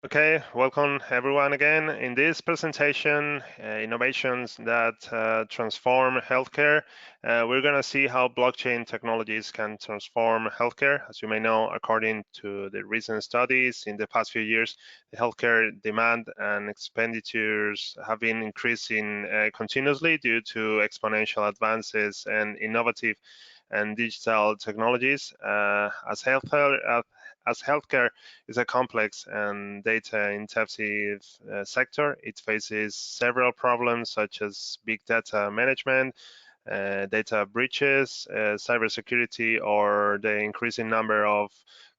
Okay, welcome everyone again. In this presentation, innovations that transform healthcare, we're going to see how blockchain technologies can transform healthcare. As you may know, according to the recent studies in the past few years, the healthcare demand and expenditures have been increasing continuously due to exponential advances and innovative and digital technologies. As healthcare is a complex and data-intensive sector. It faces several problems such as big data management, data breaches, cybersecurity, or the increasing number of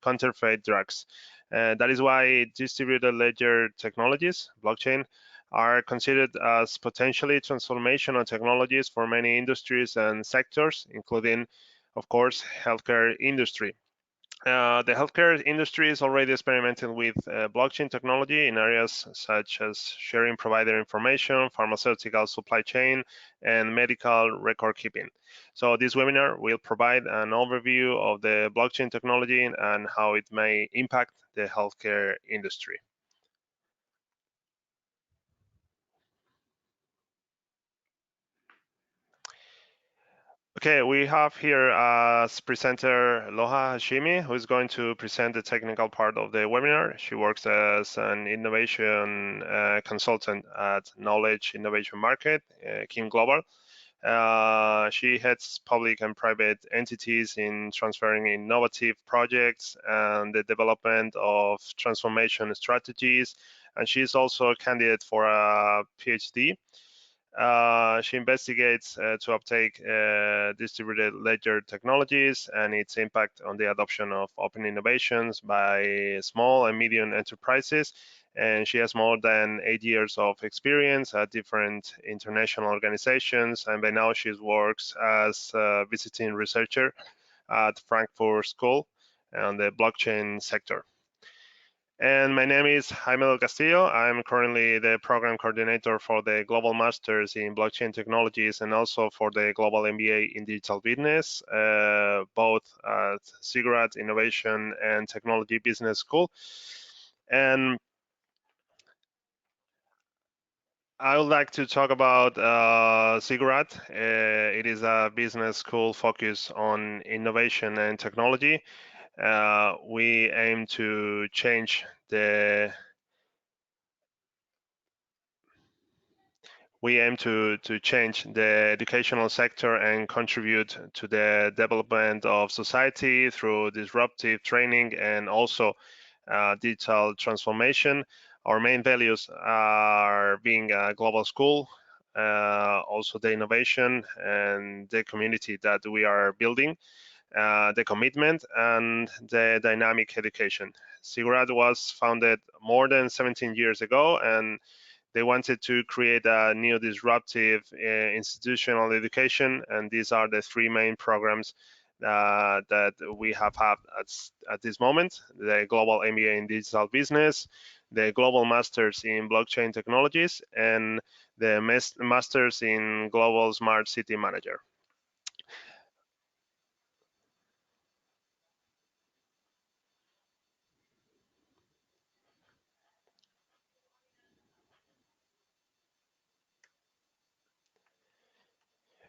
counterfeit drugs. That is why distributed ledger technologies, blockchain, are considered as potentially transformational technologies for many industries and sectors, including, of course, healthcare industry. The healthcare industry is already experimenting with blockchain technology in areas such as sharing provider information, pharmaceutical supply chain, and medical record keeping. So this webinar will provide an overview of the blockchain technology and how it may impact the healthcare industry. Okay, we have here as presenter Loha Hashimi, who is going to present the technical part of the webinar. She works as an innovation consultant at Knowledge Innovation Market, King Global. She heads public and private entities in transferring innovative projects and the development of transformation strategies. And she's also a candidate for a PhD. She investigates to uptake distributed ledger technologies and its impact on the adoption of open innovations by small and medium enterprises. And she has more than 8 years of experience at different international organizations. And by now she works as a visiting researcher at Frankfurt School on the blockchain sector. And my name is Jaime del Castillo. I'm currently the program coordinator for the Global Masters in Blockchain Technologies and also for the Global MBA in Digital Business, both at Cybersecurity Innovation and Technology Business School. And I would like to talk about Cybersecurity. It is a business school focused on innovation and technology. We aim to change the change the educational sector and contribute to the development of society through disruptive training and also digital transformation. Our main values are being a global school, also the innovation and the community that we are building, the commitment and the dynamic education. Cybersecurity was founded more than 17 years ago, and they wanted to create a new disruptive institutional education, and these are the three main programs that we have had at this moment: the Global MBA in Digital Business, the Global Masters in Blockchain Technologies, and the Masters in Global Smart City Manager.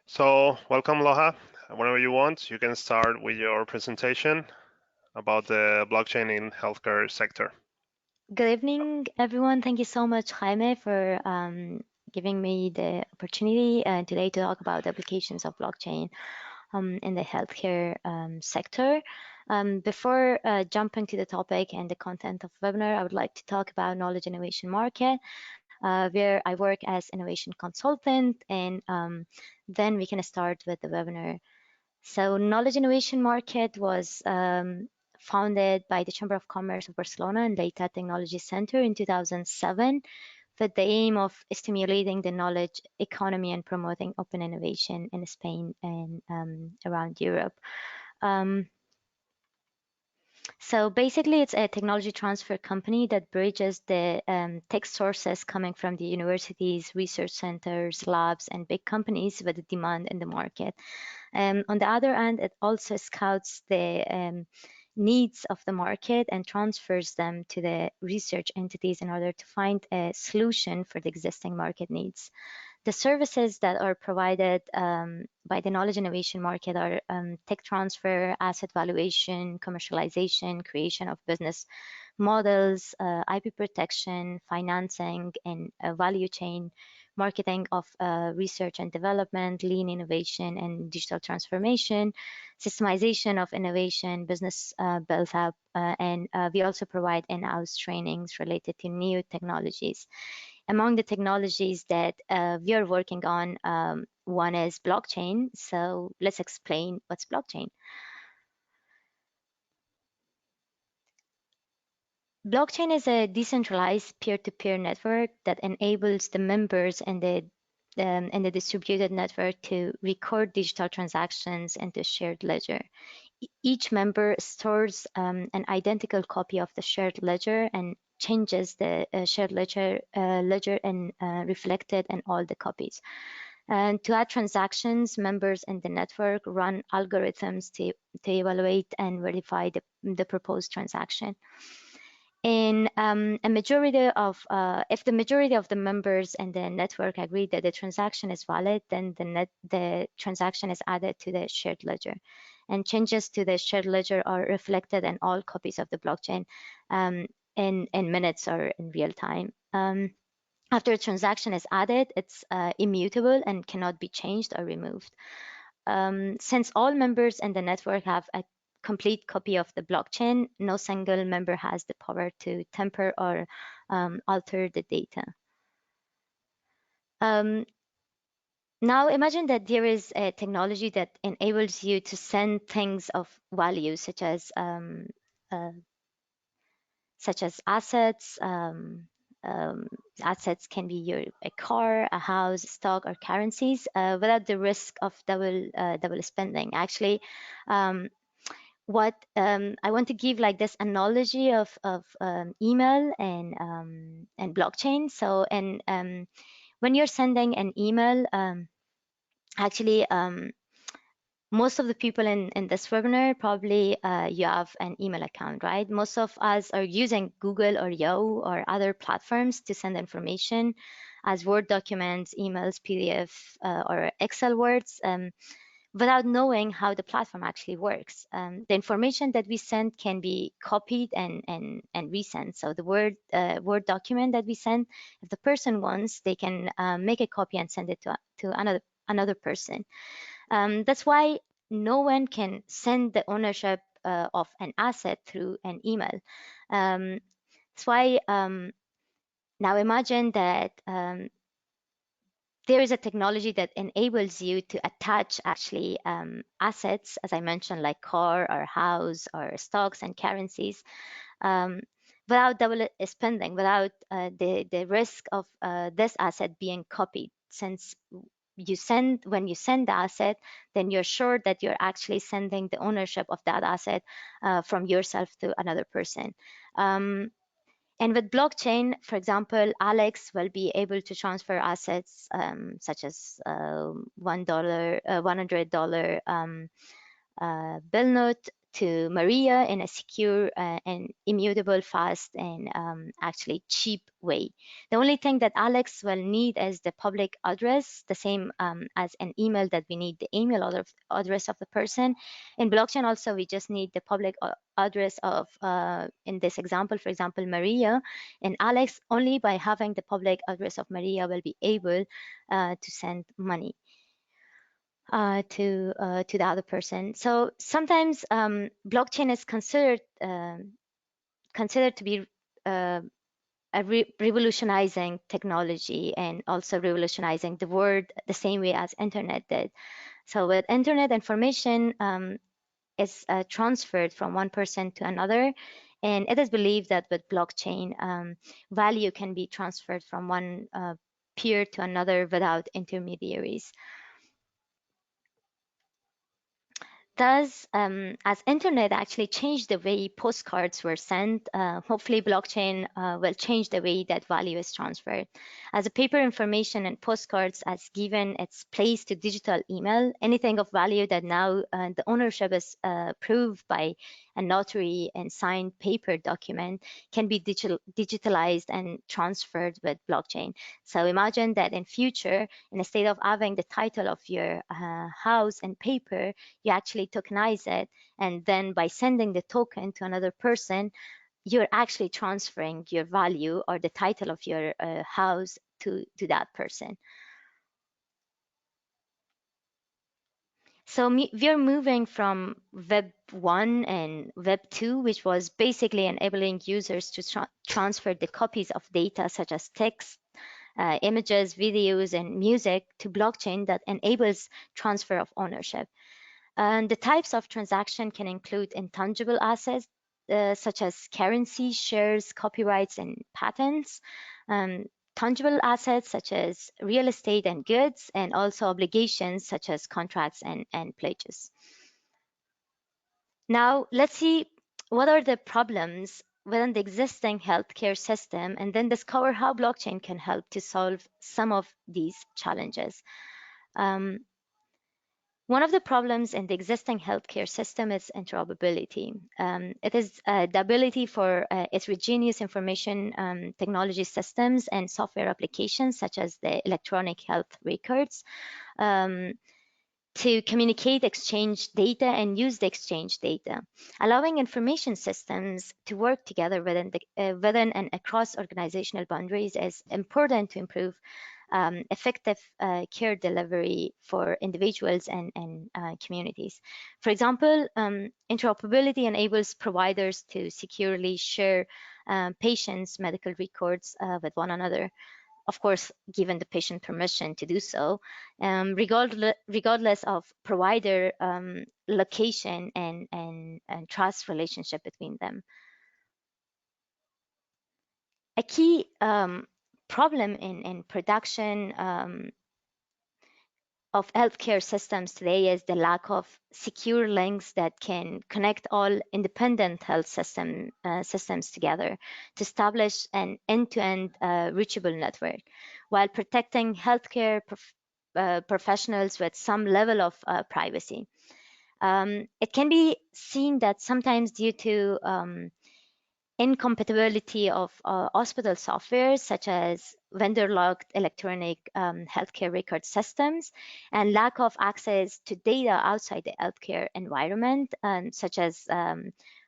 So welcome, Loha. Whenever you want, you can start with your presentation about the blockchain in healthcare sector. Good evening, everyone. Thank you so much, Jaime, for giving me the opportunity today to talk about the applications of blockchain in the healthcare sector. Before jumping to the topic and the content of the webinar, I would like to talk about Knowledge Innovation Market, where I work as innovation consultant, and then we can start with the webinar. So Knowledge Innovation Market was founded by the Chamber of Commerce of Barcelona and Data Technology Center in 2007 with the aim of stimulating the knowledge economy and promoting open innovation in Spain and around Europe. So basically, it's a technology transfer company that bridges the tech sources coming from the universities, research centers, labs, and big companies with the demand in the market. On the other hand, it also scouts the needs of the market and transfers them to the research entities in order to find a solution for the existing market needs. The services that are provided by the knowledge innovation market are tech transfer, asset valuation, commercialization, creation of business models, IP protection, financing, and value chain, marketing of research and development, lean innovation and digital transformation, systemization of innovation, business build-up, and we also provide in-house trainings related to new technologies. Among the technologies that we are working on, one is blockchain. So let's explain what's blockchain. Blockchain is a decentralized peer-to-peer network that enables the members and the distributed network to record digital transactions into a shared ledger. Each member stores an identical copy of the shared ledger and changes the shared ledger and reflected in all the copies. And to add transactions, members in the network run algorithms to evaluate and verify the proposed transaction. In a majority of, if the majority of the members in the network agree that the transaction is valid, then the transaction is added to the shared ledger, and changes to the shared ledger are reflected in all copies of the blockchain in minutes or in real time. After a transaction is added, it's immutable and cannot be changed or removed. Since all members in the network have a complete copy of the blockchain, no single member has the power to tamper or alter the data. Now imagine that there is a technology that enables you to send things of value, such as assets. Assets can be a car, a house, stock, or currencies, without the risk of double spending. Actually, what I want to give like this analogy of email and blockchain. So, and when you're sending an email, actually, most of the people in this webinar, probably you have an email account, right? Most of us are using Google or Yahoo or other platforms to send information as Word documents, emails, PDF, or Excel words, without knowing how the platform actually works. The information that we send can be copied and resent. So the Word document that we send, if the person wants, they can make a copy and send it to another person. That's why no one can send the ownership of an asset through an email. That's why now imagine that there is a technology that enables you to attach actually assets, as I mentioned, like car or house or stocks and currencies, without double spending, without the risk of this asset being copied. Since when you send the asset, then you're sure that you're actually sending the ownership of that asset from yourself to another person. And with blockchain, for example, Alex will be able to transfer assets such as $100 bill note to Maria in a secure and immutable, fast, and actually cheap way. The only thing that Alex will need is the public address, the same as an email that we need the email address of the person. In blockchain also, we just need the public address of, in this example, for example, Maria, and Alex. Only by having the public address of Maria will be able to send money to the other person. So sometimes blockchain is considered to be a revolutionizing technology, and also revolutionizing the world the same way as internet did. So with internet, information is transferred from one person to another, and it is believed that with blockchain, value can be transferred from one peer to another without intermediaries. Thus, as internet actually changed the way postcards were sent, hopefully blockchain will change the way that value is transferred. As a paper information and postcards has given its place to digital email, anything of value that now the ownership is proved by a notary and signed paper document can be digitalized and transferred with blockchain. So imagine that in future, instead of having the title of your house and paper, you actually tokenize it, and then by sending the token to another person, you're actually transferring your value or the title of your house to that person. So we're moving from Web 1 and Web 2, which was basically enabling users to transfer the copies of data such as text, images, videos, and music to blockchain that enables transfer of ownership. And the types of transaction can include intangible assets, such as currency, shares, copyrights, and patents, um, tangible assets such as real estate and goods, and also obligations such as contracts and pledges. Now, let's see what are the problems within the existing healthcare system, and then discover how blockchain can help to solve some of these challenges. Um, One of the problems in the existing healthcare system is interoperability. It is the ability for heterogeneous information technology systems and software applications, such as the electronic health records, um, to communicate, exchange data, and use the exchange data. Allowing information systems to work together within and across organizational boundaries is important to improve effective care delivery for individuals and communities. For example, interoperability enables providers to securely share patients' medical records with one another, of course, given the patient permission to do so, regardless of provider location and trust relationship between them. A key problem in production of healthcare systems today is the lack of secure links that can connect all independent health systems together to establish an end-to-end reachable network, while protecting healthcare professionals with some level of privacy. It can be seen that sometimes due to incompatibility of hospital software, such as vendor-locked electronic healthcare record systems, and lack of access to data outside the healthcare environment, such as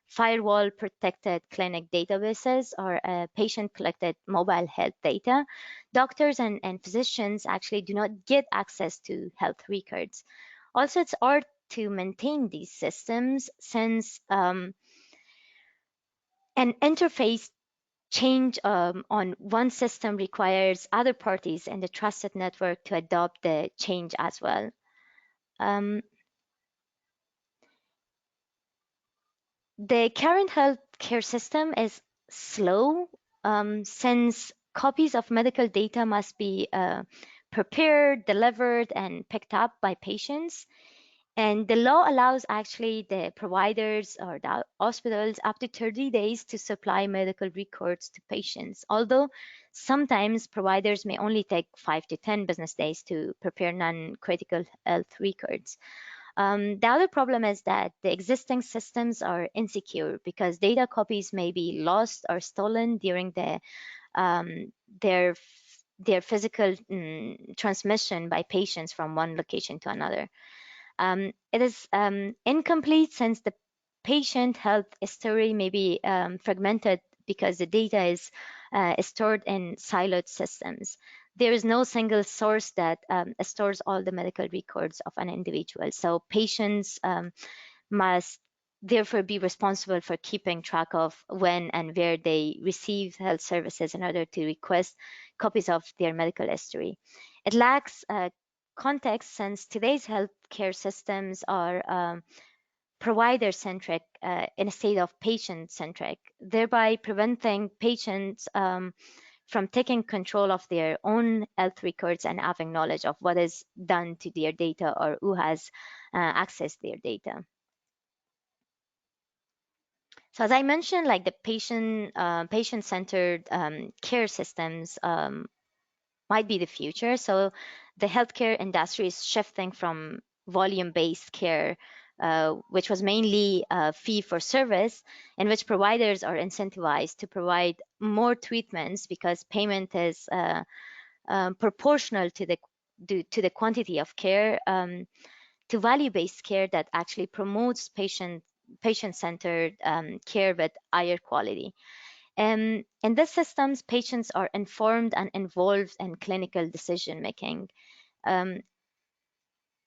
firewall protected clinic databases or patient collected mobile health data, doctors and physicians actually do not get access to health records. Also, it's hard to maintain these systems since an interface change on one system requires other parties in the trusted network to adopt the change as well. The current healthcare system is slow since copies of medical data must be prepared, delivered, and picked up by patients. And the law allows actually the providers or the hospitals up to 30 days to supply medical records to patients, although sometimes providers may only take 5 to 10 business days to prepare non-critical health records. The other problem is that the existing systems are insecure because data copies may be lost or stolen during um, their their physical transmission by patients from one location to another. It is incomplete since the patient health history may be fragmented because the data is stored in siloed systems. There is no single source that stores all the medical records of an individual. So patients must therefore be responsible for keeping track of when and where they receive health services in order to request copies of their medical history. It lacks context since today's healthcare systems are provider centric instead of patient centric, thereby preventing patients from taking control of their own health records and having knowledge of what is done to their data or who has accessed their data. So as I mentioned, like the patient-centered care systems might be the future. So the healthcare industry is shifting from volume-based care, which was mainly fee for service, in which providers are incentivized to provide more treatments because payment is proportional to the quantity of care, to value-based care that actually promotes patient-centered care with higher quality. In these systems, patients are informed and involved in clinical decision making. Um,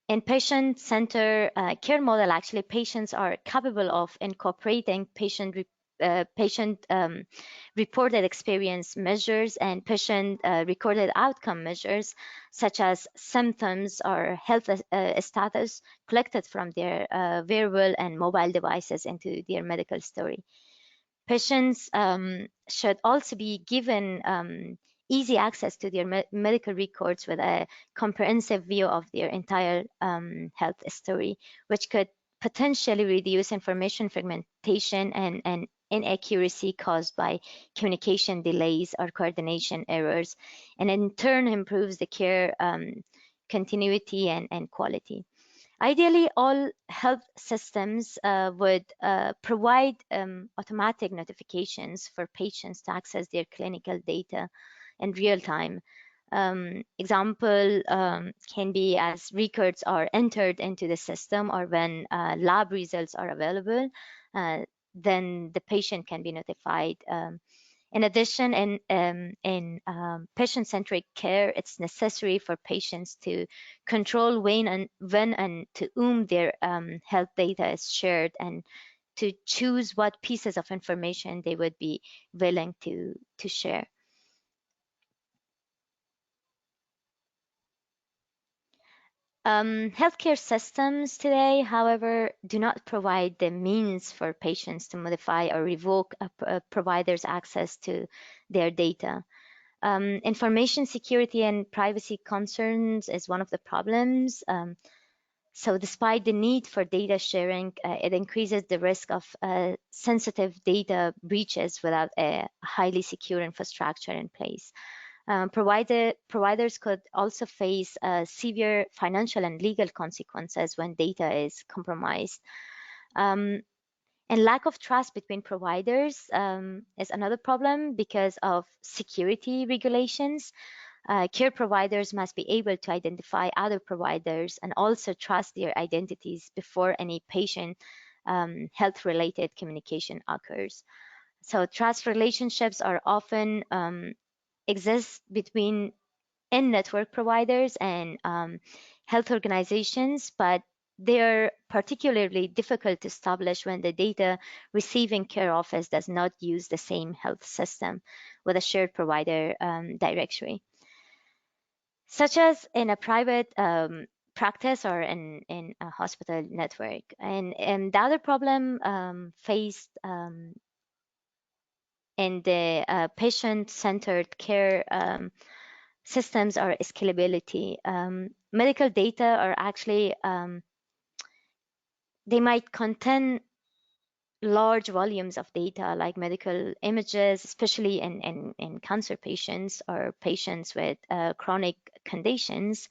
in patient-centered care model, actually, patients are capable of incorporating patient reported experience measures and patient recorded outcome measures, such as symptoms or health status collected from their wearable and mobile devices into their medical story. Patients should also be given easy access to their medical records with a comprehensive view of their entire health story, which could potentially reduce information fragmentation and inaccuracy caused by communication delays or coordination errors, and in turn improves the care continuity and quality. Ideally, all health systems would provide automatic notifications for patients to access their clinical data in real time. Example can be as records are entered into the system or when lab results are available, uh, then the patient can be notified. In addition, in patient-centric care, it's necessary for patients to control when and to whom their health data is shared, and to choose what pieces of information they would be willing to share. Healthcare systems today, however, do not provide the means for patients to modify or revoke a provider's access to their data. Information security and privacy concerns is one of the problems. So despite the need for data sharing, it increases the risk of sensitive data breaches without a highly secure infrastructure in place. Providers could also face severe financial and legal consequences when data is compromised. Um, and lack of trust between providers is another problem because of security regulations. Care providers must be able to identify other providers and also trust their identities before any patient health-related communication occurs. So trust relationships are often exist between in-network providers and health organizations, but they're particularly difficult to establish when the data receiving care office does not use the same health system with a shared provider directory, such as in a private practice or in a hospital network. And the other problem faced in the patient-centered care systems are scalability. Medical data are actually, they might contain large volumes of data like medical images, especially in cancer patients or patients with chronic conditions.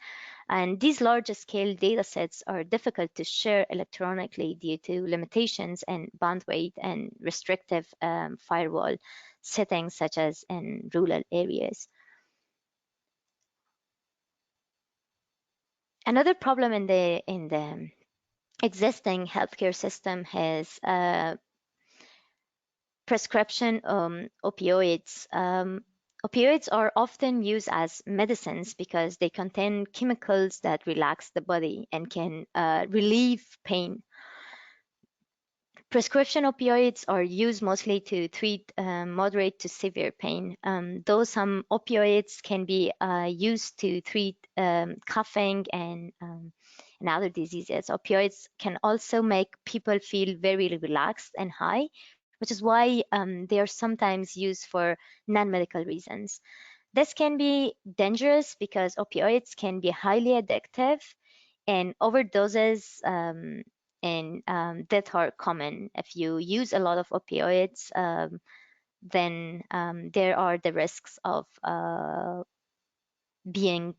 And these large scale data sets are difficult to share electronically due to limitations in bandwidth and restrictive firewall settings, such as in rural areas. Another problem in the existing healthcare system has prescription opioids. Opioids are often used as medicines because they contain chemicals that relax the body and can relieve pain. Prescription opioids are used mostly to treat moderate to severe pain, though some opioids can be used to treat coughing and other diseases. Opioids can also make people feel very relaxed and high, which is why they are sometimes used for non-medical reasons. This can be dangerous because opioids can be highly addictive, and overdoses and death are common. If you use a lot of opioids, then there are the risks of being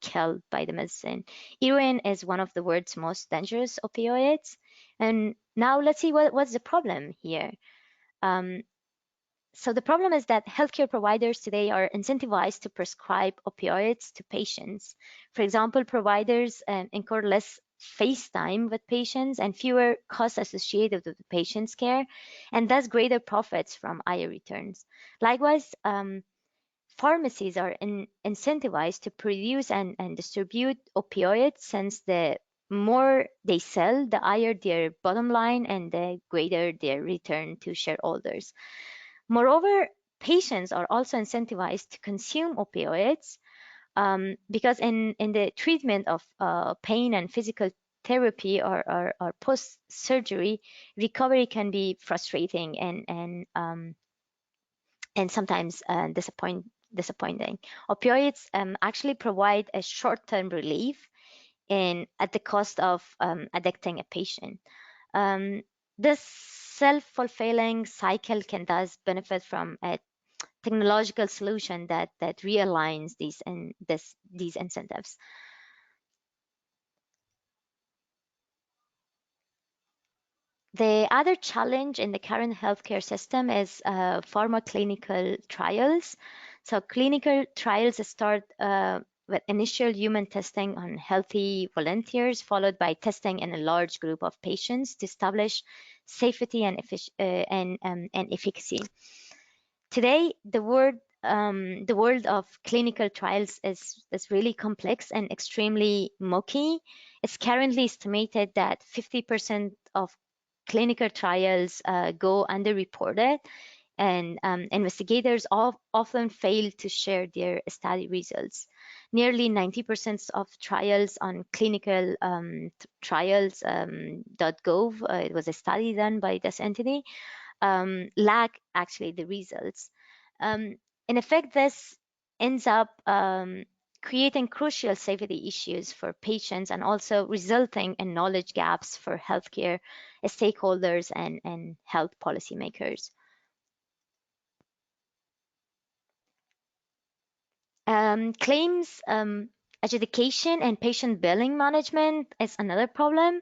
killed by the medicine. Heroin is one of the world's most dangerous opioids. And now let's see what's the problem here. Um, so the problem is that healthcare providers today are incentivized to prescribe opioids to patients. For example, providers incur less face time with patients and fewer costs associated with the patient's care, and thus greater profits from higher returns. Likewise, pharmacies are incentivized to produce and distribute opioids, since the more they sell, the higher their bottom line and the greater their return to shareholders. Moreover, patients are also incentivized to consume opioids, because in the treatment of pain and physical therapy or post-surgery, recovery can be frustrating and sometimes disappointing. Opioids actually provide a short-term relief and at the cost of addicting a patient. Um, this self-fulfilling cycle can thus benefit from a technological solution that realigns these incentives. The other challenge in the current healthcare system is pharmaclinical trials. So clinical trials start with initial human testing on healthy volunteers, followed by testing in a large group of patients to establish safety and efficacy. Today, the world of clinical trials is really complex and extremely murky. It's currently estimated that 50% of clinical trials go underreported, and investigators often fail to share their study results. Nearly 90% of trials on clinical trials.gov, it was a study done by this entity, lack actually the results. Um, in effect, this ends up creating crucial safety issues for patients and also resulting in knowledge gaps for healthcare stakeholders and health policymakers. Claims adjudication and patient billing management is another problem.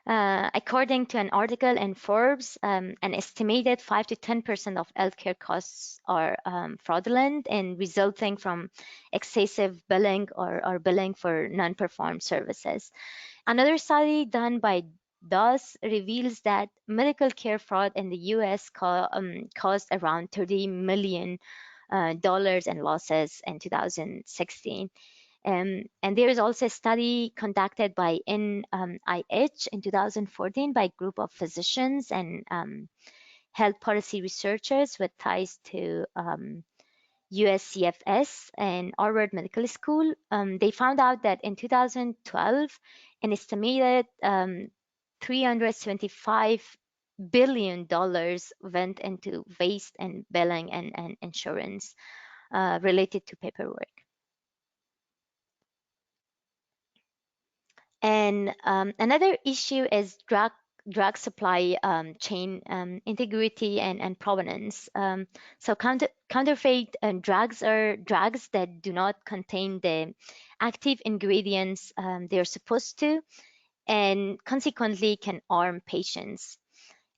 According to an article in Forbes, an estimated 5 to 10% of healthcare costs are fraudulent and resulting from excessive billing or billing for non-performed services. Another study done by DOS reveals that medical care fraud in the US caused around $30 million dollars in losses in 2016. And there is also a study conducted by NIH in 2014 by a group of physicians and health policy researchers with ties to USCFS and Harvard Medical School. They found out that in 2012, an estimated $375 billion went into waste and billing and insurance related to paperwork. And another issue is drug supply chain integrity and provenance. So counterfeit drugs are drugs that do not contain the active ingredients they're supposed to, and consequently can harm patients.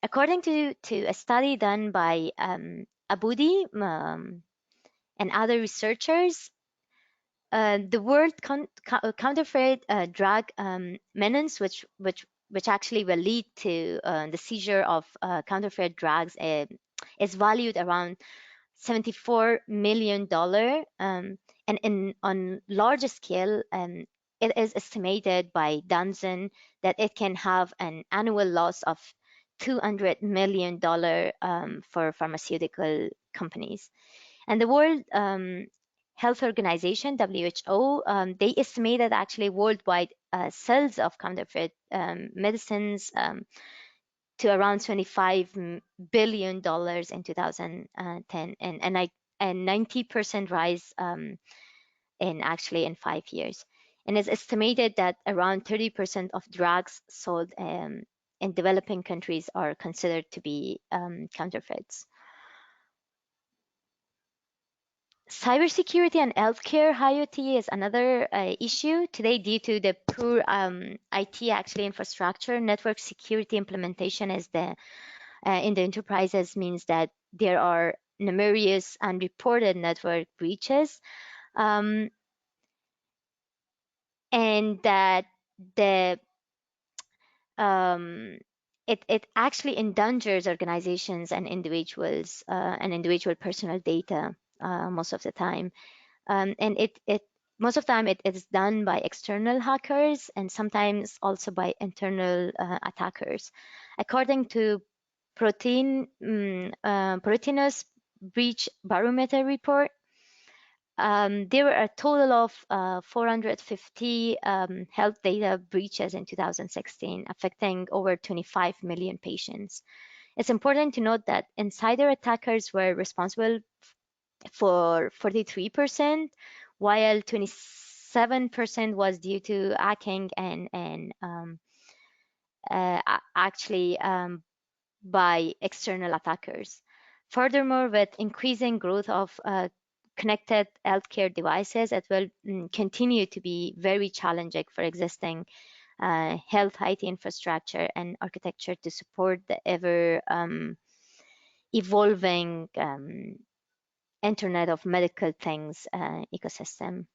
According to a study done by Abudi and other researchers, the word counterfeit drug menace, which actually will lead to the seizure of counterfeit drugs, is valued around $74 million, and on larger scale, it is estimated by Danzen that it can have an annual loss of $200 million for pharmaceutical companies. And the World Health Organization, WHO, they estimated actually worldwide sales of counterfeit medicines to around $25 billion in 2010, and 90% rise in 5 years. And it's estimated that around 30% of drugs sold in developing countries are considered to be counterfeits. Cybersecurity and healthcare IoT is another issue today due to the poor IT actually infrastructure. Network security implementation is in the enterprises means that there are numerous unreported network breaches, and that the it actually endangers organizations and individuals and individual personal data most of the time. And it most of the time it is done by external hackers and sometimes also by internal attackers. According to Proteinus Breach Barometer report, there were a total of 450 health data breaches in 2016, affecting over 25 million patients. It's important to note that insider attackers were responsible for 43%, while 27% was due to hacking and actually by external attackers. Furthermore, with increasing growth of connected healthcare devices, it will continue to be very challenging for existing health IT infrastructure and architecture to support the ever evolving Internet of Medical Things ecosystem.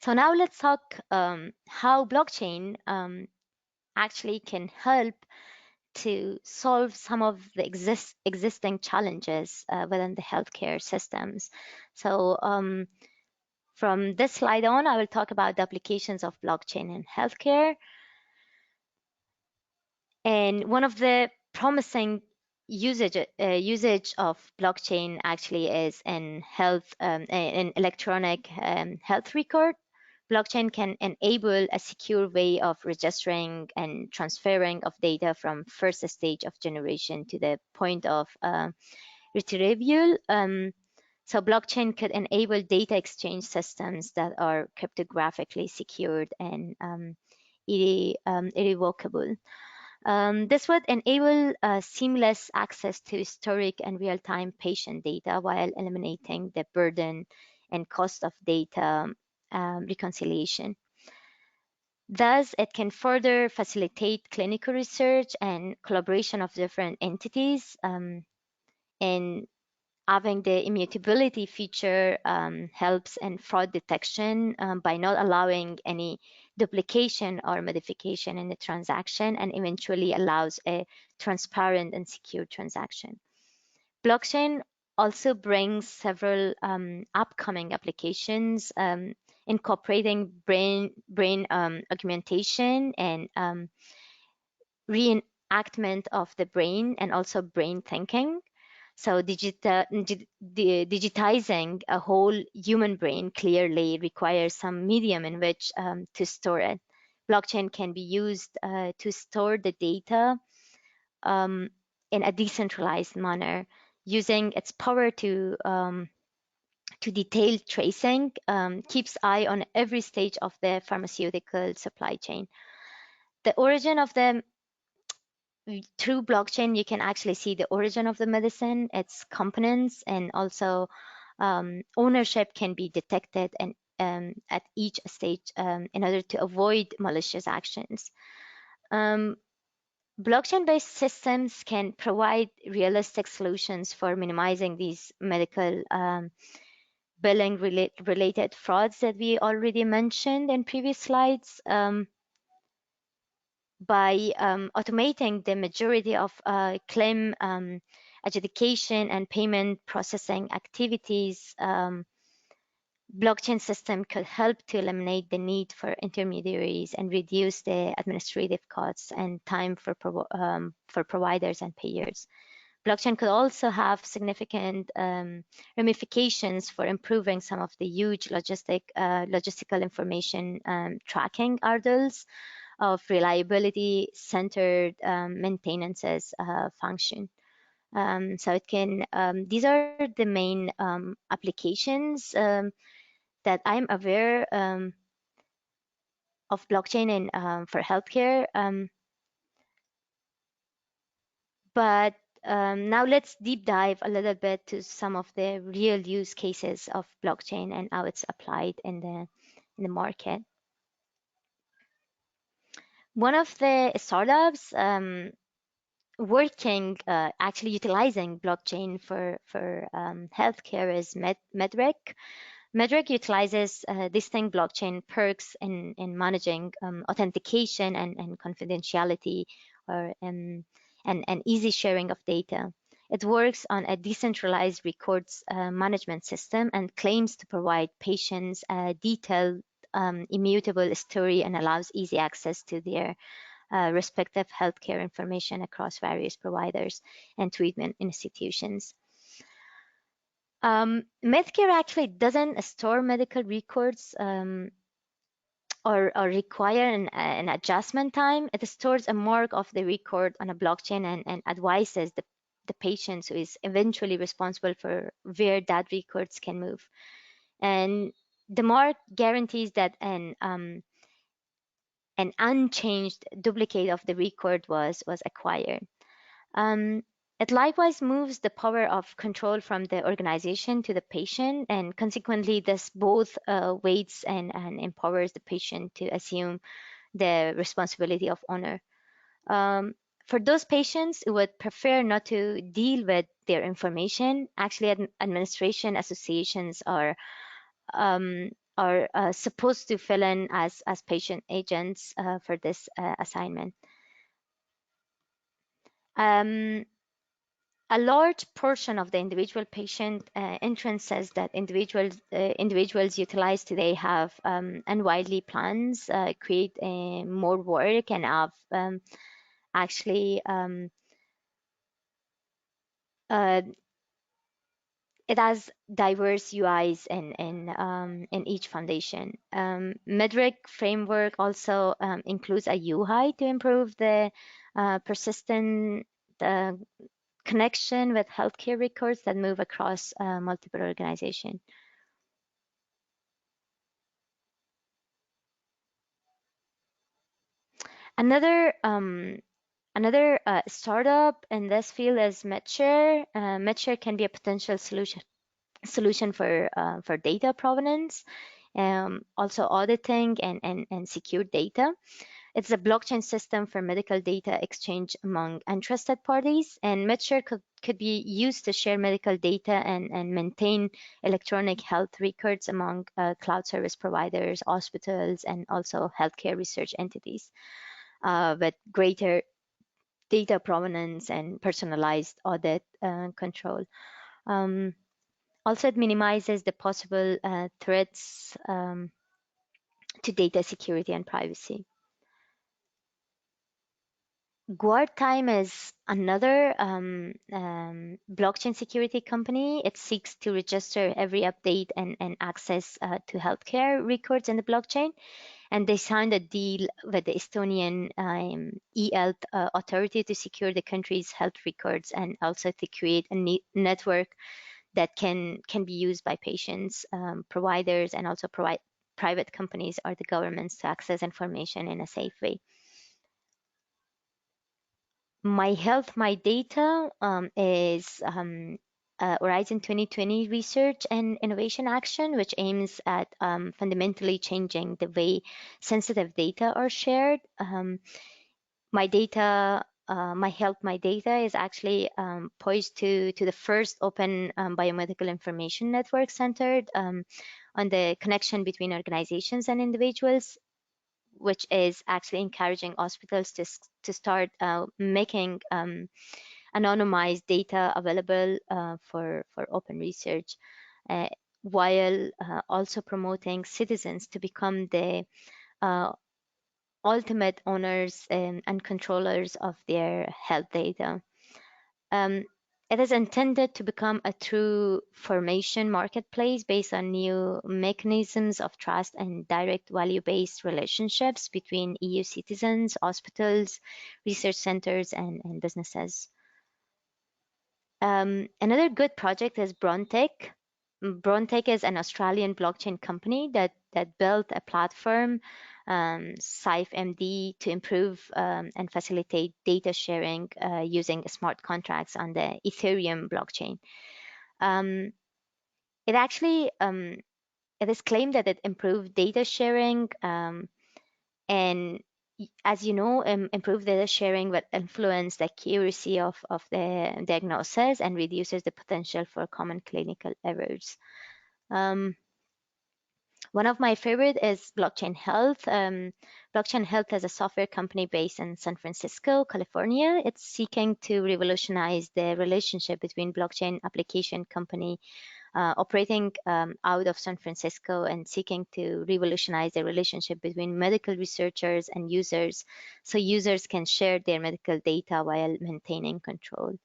So now let's talk how blockchain actually can help to solve some of the existing challenges within the healthcare systems. So from this slide on, I will talk about the applications of blockchain in healthcare. And one of the promising usage of blockchain actually is in health, in electronic health record. Blockchain can enable a secure way of registering and transferring of data from first stage of generation to the point of retrieval. So blockchain could enable data exchange systems that are cryptographically secured and irrevocable. This would enable seamless access to historic and real-time patient data while eliminating the burden and cost of data reconciliation. Thus, it can further facilitate clinical research and collaboration of different entities. And having the immutability feature helps in fraud detection by not allowing any duplication or modification in the transaction, and eventually allows a transparent and secure transaction. Blockchain also brings several upcoming applications incorporating brain augmentation and reenactment of the brain and also brain thinking. So digitizing a whole human brain clearly requires some medium in which to store it. Blockchain can be used to store the data in a decentralized manner, using its power to detailed tracing, keeps eye on every stage of the pharmaceutical supply chain. The origin of the through blockchain, you can actually see the origin of the medicine, its components, and also ownership can be detected and at each stage in order to avoid malicious actions. Blockchain-based systems can provide realistic solutions for minimizing these medical billing related frauds that we already mentioned in previous slides. By automating the majority of claim adjudication and payment processing activities, blockchain system could help to eliminate the need for intermediaries and reduce the administrative costs and time for providers and payers. Blockchain could also have significant ramifications for improving some of the huge logistical information tracking hurdles of reliability-centered maintenances function. So it can, these are the main applications that I'm aware. of blockchain in for healthcare. But now let's deep dive a little bit to some of the real use cases of blockchain and how it's applied in the market. One of the startups working actually utilizing blockchain for healthcare is Medrec. Medrec utilizes distinct blockchain perks in managing authentication and confidentiality or and easy sharing of data. It works on a decentralized records management system and claims to provide patients a detailed, immutable story and allows easy access to their respective healthcare information across various providers and treatment institutions. Medicare actually doesn't store medical records or require an adjustment time. It stores a mark of the record on a blockchain and advises the patient who is eventually responsible for where that records can move. And the mark guarantees that an unchanged duplicate of the record was acquired. Um, it likewise moves the power of control from the organization to the patient, and consequently, this both weights and empowers the patient to assume the responsibility of owner. Um, for those patients who would prefer not to deal with their information, actually, administration associations are supposed to fill in as patient agents for this assignment. Um, a large portion of the individual patient entrances that individuals utilize today have unwidely plans, create more work, and have actually uh, it has diverse UIs in each foundation. Medric framework also includes a UI to improve the persistent connection with healthcare records that move across multiple organizations. Another startup in this field is MedShare. MedShare can be a potential solution for data provenance, also auditing and secure data. It's a blockchain system for medical data exchange among untrusted parties, and MedShare could be used to share medical data and maintain electronic health records among cloud service providers, hospitals, and also healthcare research entities with greater data provenance and personalized audit control. Also, it minimizes the possible threats to data security and privacy. Guardtime is another blockchain security company. It seeks to register every update and access to healthcare records in the blockchain. And they signed a deal with the Estonian e-health authority to secure the country's health records and also to create a network that can be used by patients, providers, and also private companies or the governments to access information in a safe way. My Health, My Data is Horizon 2020 research and innovation action, which aims at fundamentally changing the way sensitive data are shared. My data, My Health, My Data is actually poised to the first open biomedical information network centered on the connection between organizations and individuals, which is actually encouraging hospitals to start making anonymized data available for open research, while also promoting citizens to become the ultimate owners and controllers of their health data. Um, it is intended to become a true formation marketplace based on new mechanisms of trust and direct value-based relationships between EU citizens, hospitals, research centers, and businesses. Another good project is BraunTech. BraunTech is an Australian blockchain company that built a platform CyFMD, to improve and facilitate data sharing using smart contracts on the Ethereum blockchain. It actually it is claimed that it improved data sharing, and as you know, improved data sharing will influence the accuracy of the diagnosis and reduces the potential for common clinical errors. One of my favorite is Blockchain Health. Blockchain Health is a software company based in San Francisco, California. It's seeking to revolutionize the relationship between blockchain application company operating out of San Francisco and seeking to revolutionize the relationship between medical researchers and users, so users can share their medical data while maintaining control.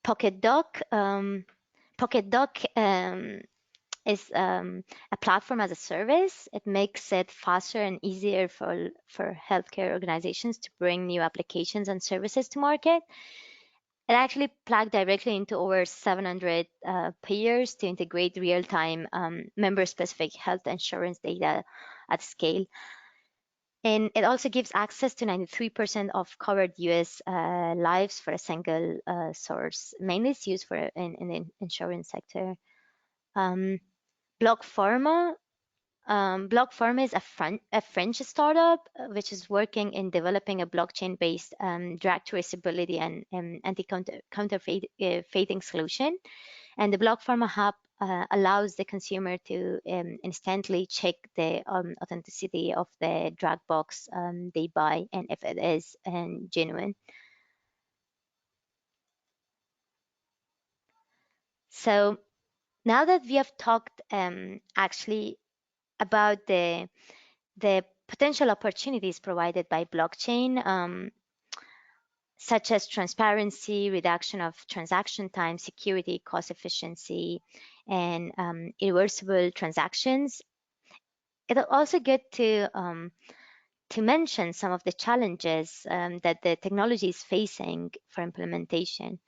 PocketDoc. PocketDoc is a platform as a service. It makes it faster and easier for healthcare organizations to bring new applications and services to market. It actually plugged directly into over 700 payers to integrate real-time member-specific health insurance data at scale. And it also gives access to 93% of covered US lives for a single source. Mainly it's used for in the insurance sector. Blockform. Blockform is a French startup which is working in developing a blockchain-based drug traceability and anti-counterfeiting solution. And the Blockform app allows the consumer to instantly check the authenticity of the drug box they buy and if it is genuine. So now that we have talked actually about the potential opportunities provided by blockchain, such as transparency, reduction of transaction time, security, cost efficiency, and irreversible transactions. It'll also get to mention some of the challenges that the technology is facing for implementation.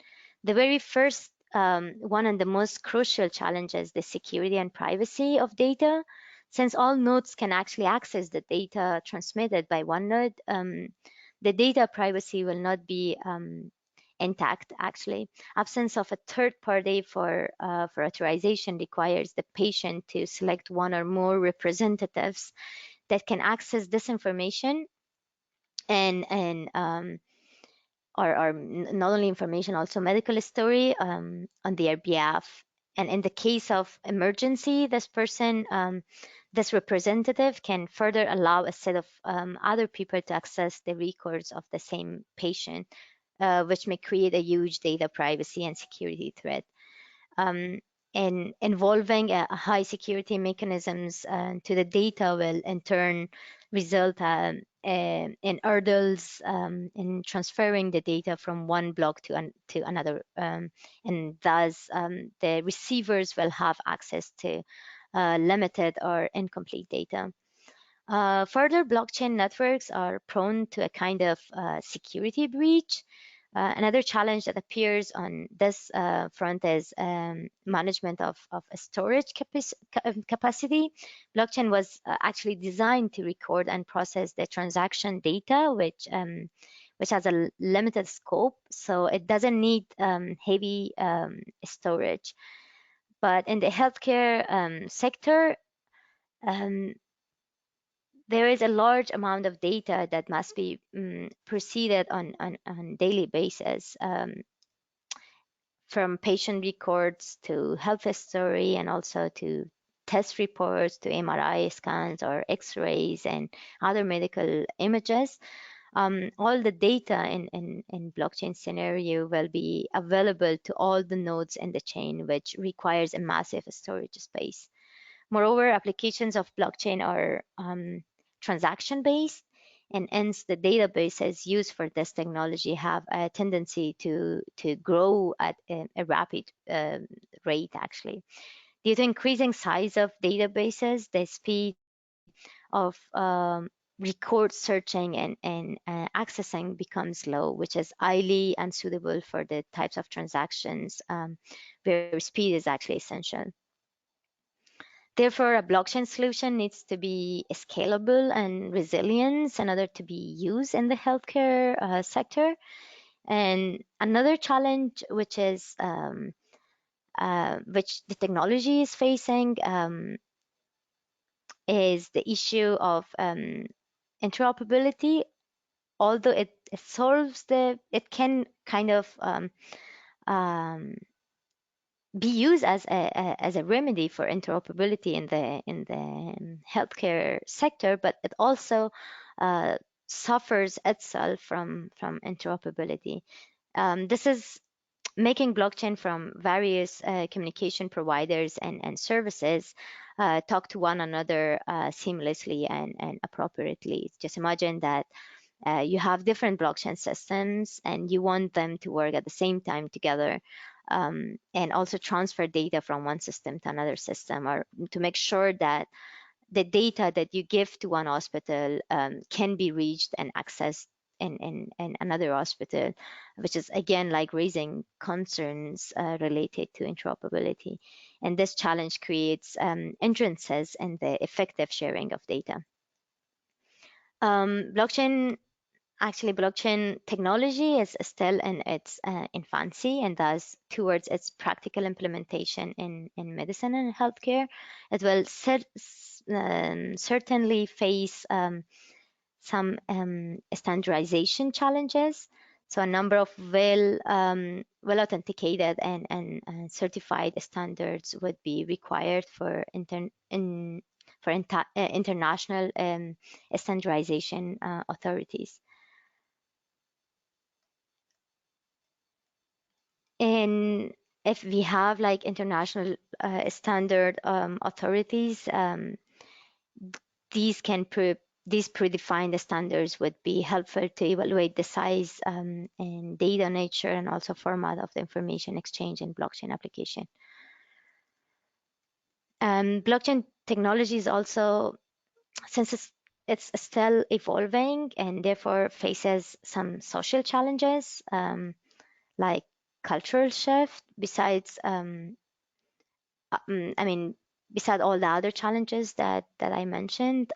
The very first one and the most crucial challenge is the security and privacy of data. Since all nodes can actually access the data transmitted by one node, the data privacy will not be intact actually. Absence of a third party for authorization requires the patient to select one or more representatives that can access this information and or not only information, also medical history on their behalf. And in the case of emergency, this person, this representative can further allow a set of other people to access the records of the same patient, which may create a huge data privacy and security threat. And involving a high security mechanisms to the data will in turn result in hurdles in transferring the data from one block to another, and thus the receivers will have access to limited or incomplete data. Further, blockchain networks are prone to a kind of security breach. Another challenge that appears on this front is management of storage capacity. Blockchain was actually designed to record and process the transaction data, which has a limited scope, so it doesn't need heavy storage. But in the healthcare sector, there is a large amount of data that must be proceeded on daily basis, from patient records to health history and also to test reports to MRI scans or X-rays and other medical images. All the data in blockchain scenario will be available to all the nodes in the chain, which requires a massive storage space. Moreover, applications of blockchain are transaction-based, and hence the databases used for this technology have a tendency to grow at a rapid rate, actually. Due to increasing size of databases, the speed of record searching and accessing becomes low, which is highly unsuitable for the types of transactions where speed is actually essential. Therefore, a blockchain solution needs to be scalable and resilient in order to be used in the healthcare sector. And another challenge, which is which the technology is facing, is the issue of interoperability. Although it solves it can kind of um, be used as a remedy for interoperability in the healthcare sector, but it also suffers itself from interoperability. This is making blockchain from various communication providers and services talk to one another seamlessly and appropriately. Just imagine that you have different blockchain systems and you want them to work at the same time together, and also transfer data from one system to another system, or to make sure that the data that you give to one hospital can be reached and accessed in another hospital, which is again like raising concerns related to interoperability. And this challenge creates hindrances in the effective sharing of data. Blockchain blockchain technology is still in its infancy, and thus towards its practical implementation in medicine and healthcare, it will certainly face some standardization challenges. So a number of well authenticated and certified standards would be required for international standardization authorities. And if we have like international standard authorities, these can these predefined standards would be helpful to evaluate the size and data nature and also format of the information exchange in blockchain application. Blockchain technology is also, since it's still evolving and therefore faces some social challenges, like cultural shift, besides I mean, besides all the other challenges that I mentioned,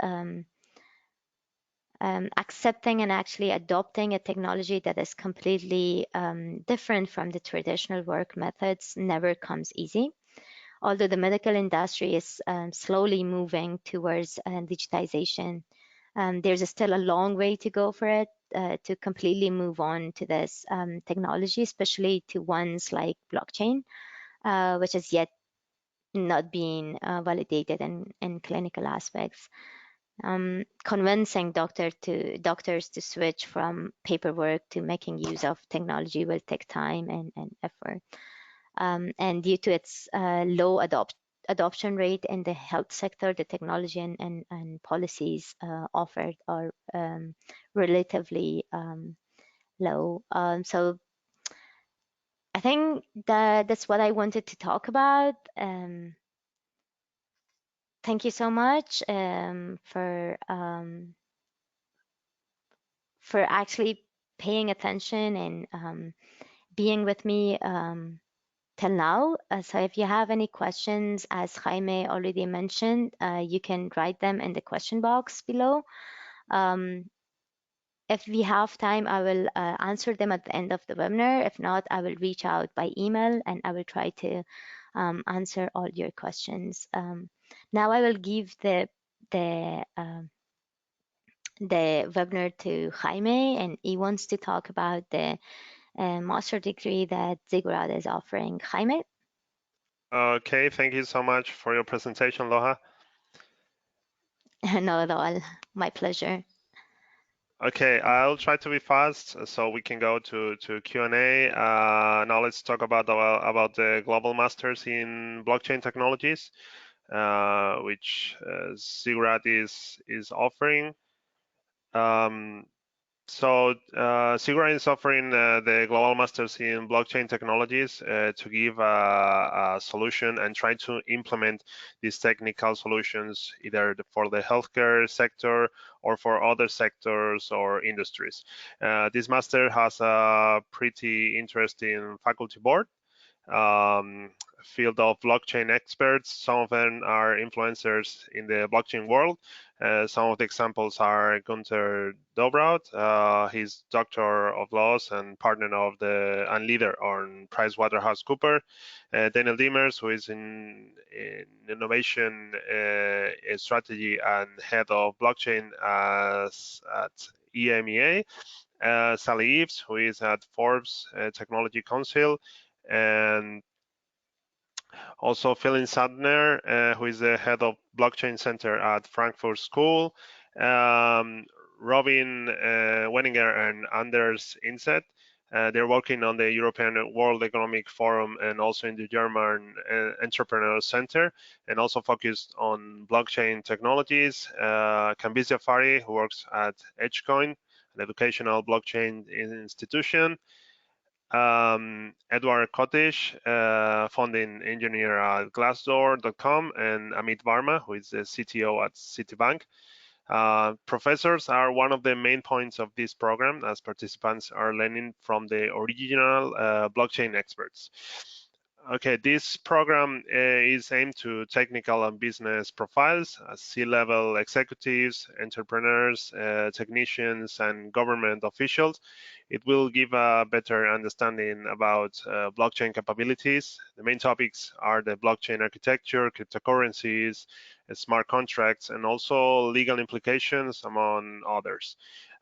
accepting and actually adopting a technology that is completely different from the traditional work methods never comes easy. Although the medical industry is slowly moving towards digitization, there's still a long way to go for it to completely move on to this technology, especially to ones like blockchain, which is yet not being validated in clinical aspects. Convincing doctors to switch from paperwork to making use of technology will take time and effort. And due to its low adoption rate in the health sector, the technology and policies offered are relatively low. So I think that's what I wanted to talk about. Thank you so much for actually paying attention and being with me till now. So if you have any questions, as Jaime already mentioned, you can write them in the question box below. If we have time, I will answer them at the end of the webinar. If not, I will reach out by email and I will try to answer all your questions. Now I will give the webinar to Jaime, and he wants to talk about the master degree that Ziggurat is offering. Jaime? Okay, thank you so much for your presentation, Loha. Not at all. My pleasure. Okay, I'll try to be fast so we can go to Q&A. Now let's talk about the Global Masters in Blockchain Technologies, which Ziggurat is offering. So Ziggurat is offering the Global Masters in Blockchain Technologies to give a solution and try to implement these technical solutions either for the healthcare sector or for other sectors or industries. This master has a pretty interesting faculty board. field of blockchain experts. Some of them are influencers in the blockchain world. Some of the examples are Gunther Dobrout. He's Doctor of Laws and partner of and leader on PricewaterhouseCoopers. Daniel Diemers, who is in innovation strategy and head of blockchain at EMEA. Sally Eves, who is at Forbes Technology Council, and also Philin Sadner, who is the head of blockchain center at Frankfurt School, Robin Wenninger and Anders Inset. They're working on the European World Economic Forum and also in the German Entrepreneur Center, and also focused on blockchain technologies. Kambiz Jafari, who works at EdgeCoin, an educational blockchain institution. Edward Kotish, founding engineer at Glassdoor.com, and Amit Varma, who is the CTO at Citibank. Professors are one of the main points of this program, as participants are learning from the original blockchain experts. Okay, this program is aimed to technical and business profiles, C-level executives, entrepreneurs, technicians, and government officials. It will give a better understanding about blockchain capabilities. The main topics are the blockchain architecture, cryptocurrencies, smart contracts, and also legal implications, among others.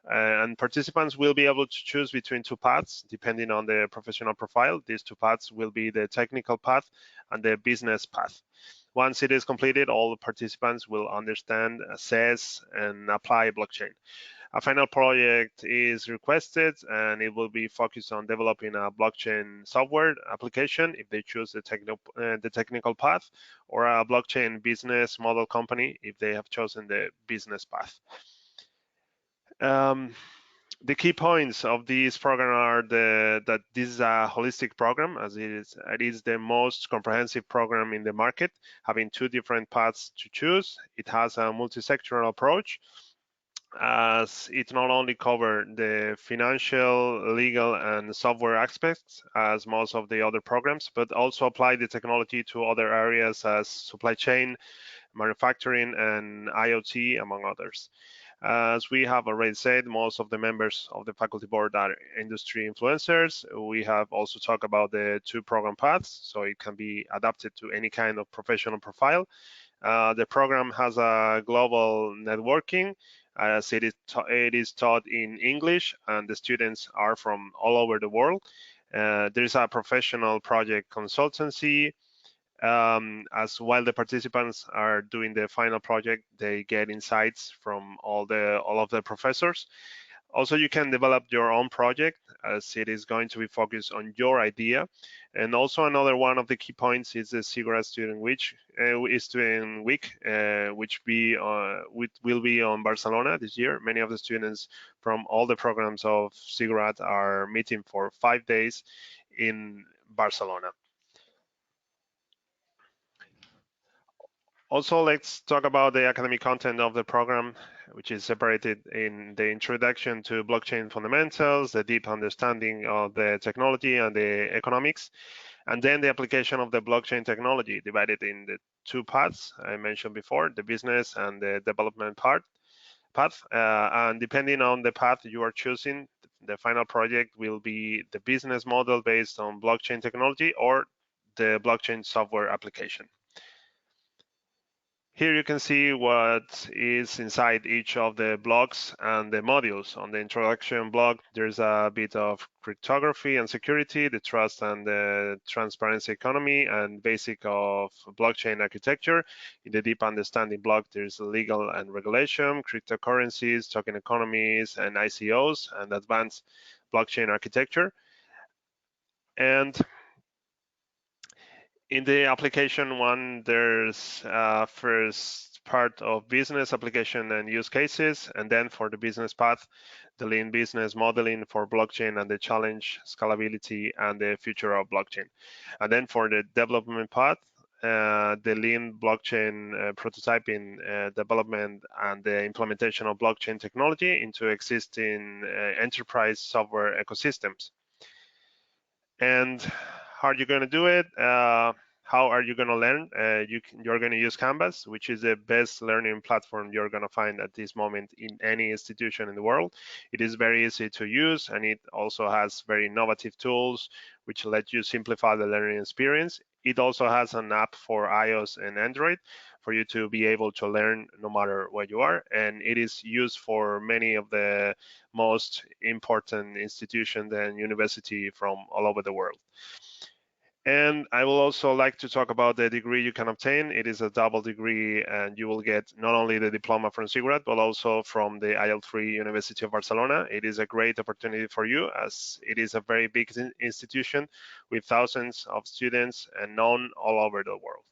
And participants will be able to choose between two paths depending on the professional profile. These two paths will be the technical path and the business path. Once it is completed, all participants will understand, assess, and apply blockchain. A final project is requested, and it will be focused on developing a blockchain software application if they choose the technical path, or a blockchain business model company if they have chosen the business path. The key points of this program are that this is a holistic program, as it is the most comprehensive program in the market, having two different paths to choose. It has a multi-sectoral approach, as it not only covers the financial, legal, and software aspects as most of the other programs, but also apply the technology to other areas as supply chain, manufacturing, and IoT, among others. As we have already said, most of the members of the faculty board are industry influencers. We have also talked about the two program paths, so it can be adapted to any kind of professional profile. The program has a global networking, as it is taught in English, and the students are from all over the world. There's a professional project consultancy, as while the participants are doing the final project, they get insights from all of the professors. Also, you can develop your own project, as it is going to be focused on your idea. And also, another one of the key points is the SIGGRAD Student Week, which will be on Barcelona this year. Many of the students from all the programs of SIGGRAD are meeting for 5 days in Barcelona. Also, let's talk about the academic content of the program, which is separated in the introduction to blockchain fundamentals, the deep understanding of the technology and the economics, and then the application of the blockchain technology, divided in the two paths I mentioned before, the business and the development path. And depending on the path you are choosing, the final project will be the business model based on blockchain technology or the blockchain software application. Here you can see what is inside each of the blocks and the modules. On the introduction block, there's a bit of cryptography and security, the trust and the transparency economy, and basic of blockchain architecture. In the deep understanding block, there's legal and regulation, cryptocurrencies, token economies, and ICOs, and advanced blockchain architecture. And in the application one, there's first part of business application and use cases, and then for the business path, the lean business modeling for blockchain and the challenge, scalability, and the future of blockchain. And then for the development path, the lean blockchain prototyping, development, and the implementation of blockchain technology into existing enterprise software ecosystems. And how are you going to do it? How are you going to learn? You're going to use Canvas, which is the best learning platform you're going to find at this moment in any institution in the world. It is very easy to use, and it also has very innovative tools which let you simplify the learning experience. It also has an app for iOS and Android for you to be able to learn no matter where you are, and it is used for many of the most important institutions and university from all over the world. And I will also like to talk about the degree you can obtain. It is a double degree, and you will get not only the diploma from SIGRAD, but also from the IL3 University of Barcelona. It is a great opportunity for you, as it is a very big institution with thousands of students and known all over the world.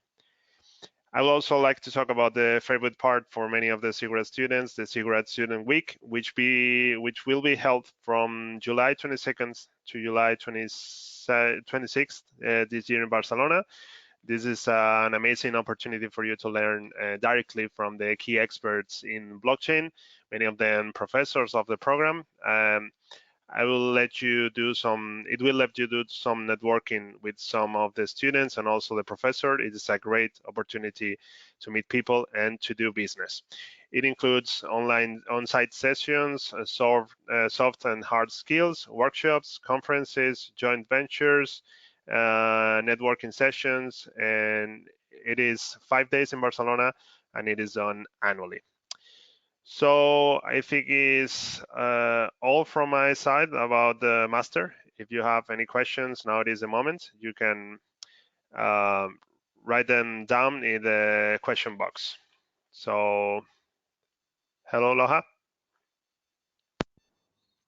I would also like to talk about the favorite part for many of the SIGRAD students, the SIGRAD Student Week, which will be held from July 22nd to July 26th this year in Barcelona. This is an amazing opportunity for you to learn directly from the key experts in blockchain, many of them professors of the program. It will let you do some networking with some of the students and also the professor. It is a great opportunity to meet people and to do business. It includes on-site sessions, soft and hard skills, workshops, conferences, joint ventures, networking sessions, and it is 5 days in Barcelona, and it is done annually. So I think is all from my side about the master. If you have any questions, now it is the moment. You can um, write them down in the question box. So hello, Loha.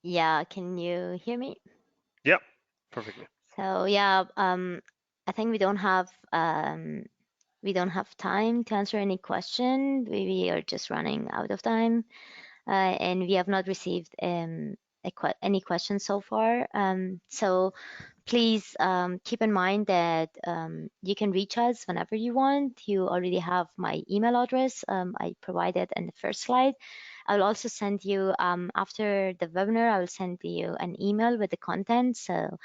Yeah, can you hear me? Yeah, perfectly. So yeah, I think we don't have time to answer any question. We are just running out of time, and we have not received any questions so far. So please keep in mind that you can reach us whenever you want. You already have my email address. I provided in the first slide. I will also send you, after the webinar, I will send you an email with the content. So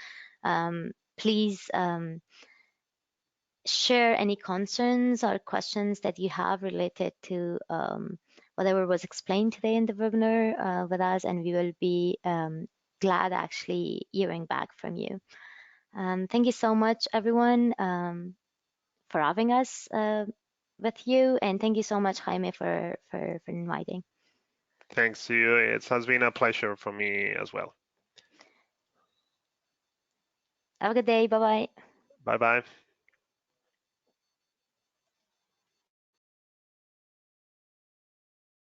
please share any concerns or questions that you have related to whatever was explained today in the webinar with us, and we will be glad actually hearing back from you. Thank you so much, everyone, for having us with you, and thank you so much, Jaime, for inviting. Thanks to you. It has been a pleasure for me as well. Have a good day. Bye-bye. Bye bye.